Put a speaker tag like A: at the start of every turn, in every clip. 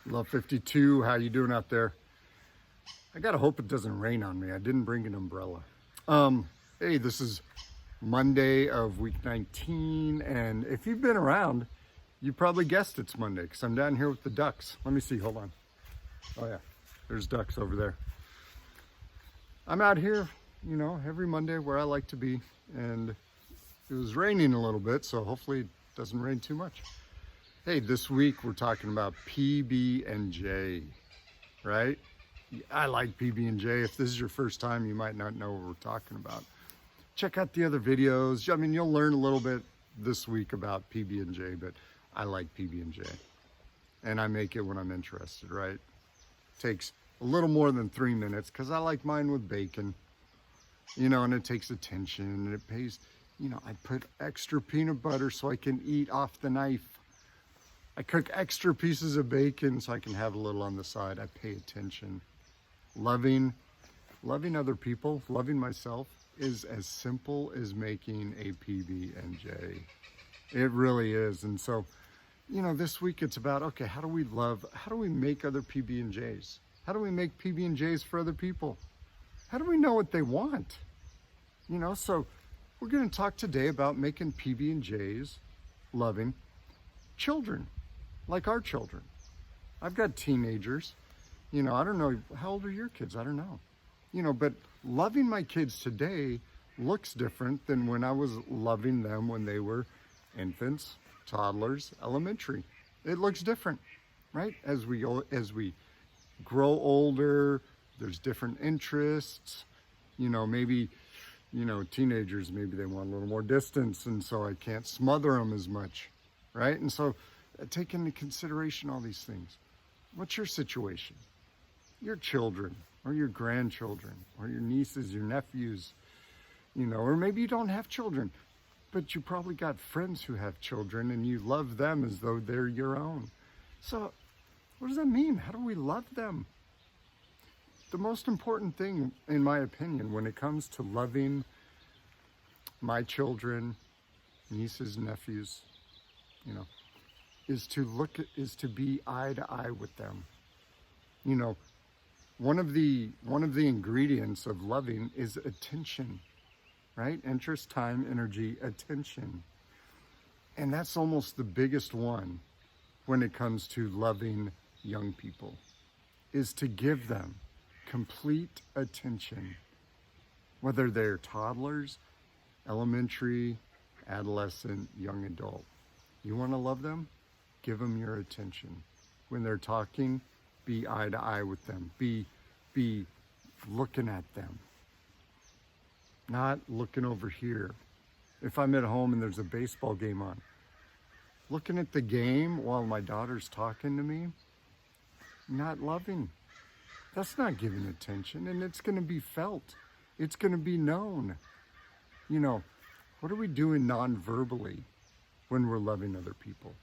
A: Love 52, how you doing out there? I gotta hope it doesn't rain on me. I didn't bring an umbrella. Hey, this is Monday of week 19, and if you've been around, you probably guessed it's Monday because I'm down here with the ducks. Let me see, hold on. Oh yeah, there's ducks over there. I'm out here, every Monday where I like to be, and it was raining a little bit, so hopefully it doesn't rain too much. Hey, this week we're talking about PB&J, right? I like PB&J. If this is your first time, you might not know what we're talking about. Check out the other videos. I mean, you'll learn a little bit this week about PB&J, but I like PB&J. And I make it when I'm interested, right? Takes a little more than 3 minutes because I like mine with bacon, and it takes attention and it pays, I put extra peanut butter so I can eat off the knife. I cook extra pieces of bacon so I can have a little on the side. I pay attention. Loving other people, loving myself is as simple as making a PB&J. It really is. And so, this week it's about, okay, how do we make other PB&Js? How do we make PB&Js for other people? How do we know what they want? So we're going to talk today about making PB&Js loving children, like our children. I've got teenagers, I don't know, how old are your kids? I don't know, but loving my kids today looks different than when I was loving them when they were infants, toddlers, elementary. It looks different, right? As we grow older, there's different interests, maybe, teenagers, maybe they want a little more distance, and so I can't smother them as much, right? And so take into consideration all these things. What's your situation? Your children or your grandchildren or your nieces, your nephews, or maybe you don't have children, but you probably got friends who have children and you love them as though they're your own. So what does that mean? How do we love them? The most important thing, in my opinion, when it comes to loving my children, nieces, nephews, is to be eye to eye with them. One of the ingredients of loving is attention, right? Interest, time, energy, attention. And that's almost the biggest one when it comes to loving young people, is to give them complete attention, whether they're toddlers, elementary, adolescent, young adult. You want to love them? Give them your attention. When they're talking, be eye to eye with them. Be looking at them. Not looking over here. If I'm at home and there's a baseball game on, looking at the game while my daughter's talking to me, not loving. That's not giving attention, and it's going to be felt. It's going to be known. What are we doing non-verbally when we're loving other people?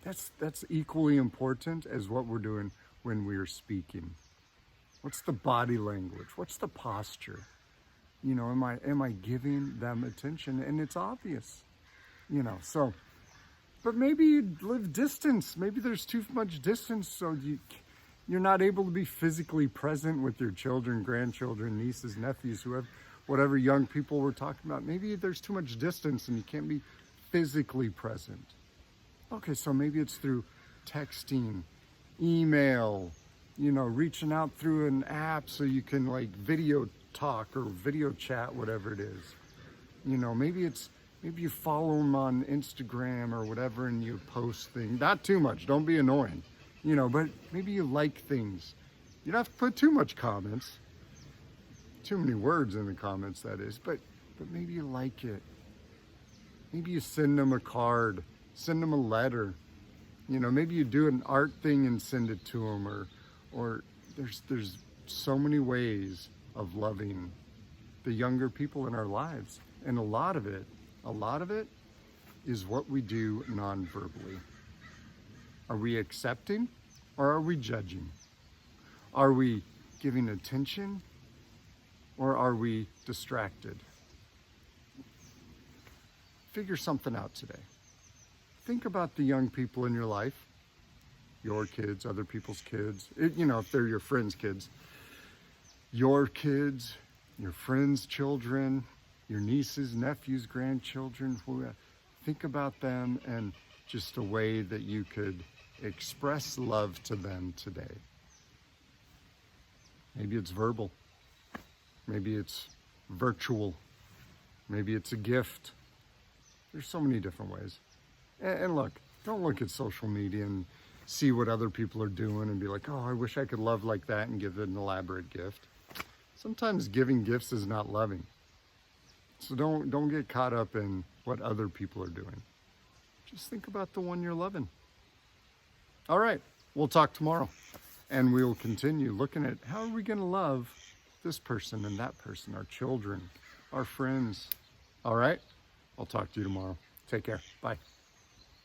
A: That's equally important as what we're doing when we're speaking. What's the body language? What's the posture? Am I giving them attention? And it's obvious, so, but maybe you live distance. Maybe there's too much distance, so you're not able to be physically present with your children, grandchildren, nieces, nephews, whatever young people we're talking about. Maybe there's too much distance and you can't be physically present. Okay, so maybe it's through texting, email, reaching out through an app so you can video talk or video chat, whatever it is. Maybe you follow them on Instagram or whatever and you post things. Not too much, don't be annoying, but maybe you like things. You don't have to put too much comments, too many words in the comments, that is, but maybe you like it. Maybe you send them a card, send them a letter, maybe you do an art thing and send it to them, or there's so many ways of loving the younger people in our lives. And a lot of it is what we do non-verbally. Are we accepting or are we judging? Are we giving attention or are we distracted? Figure something out today. Think about the young people in your life, your kids, other people's kids, if they're your friends' kids, your kids, your friends' children, your nieces, nephews, grandchildren. Think about them and just a way that you could express love to them today. Maybe it's verbal. Maybe it's virtual. Maybe it's a gift. There's so many different ways. And look, don't look at social media and see what other people are doing and be like, oh, I wish I could love like that and give an elaborate gift. Sometimes giving gifts is not loving. So don't get caught up in what other people are doing. Just think about the one you're loving. All right, we'll talk tomorrow. And we'll continue looking at how are we going to love this person and that person, our children, our friends. All right, I'll talk to you tomorrow. Take care. Bye.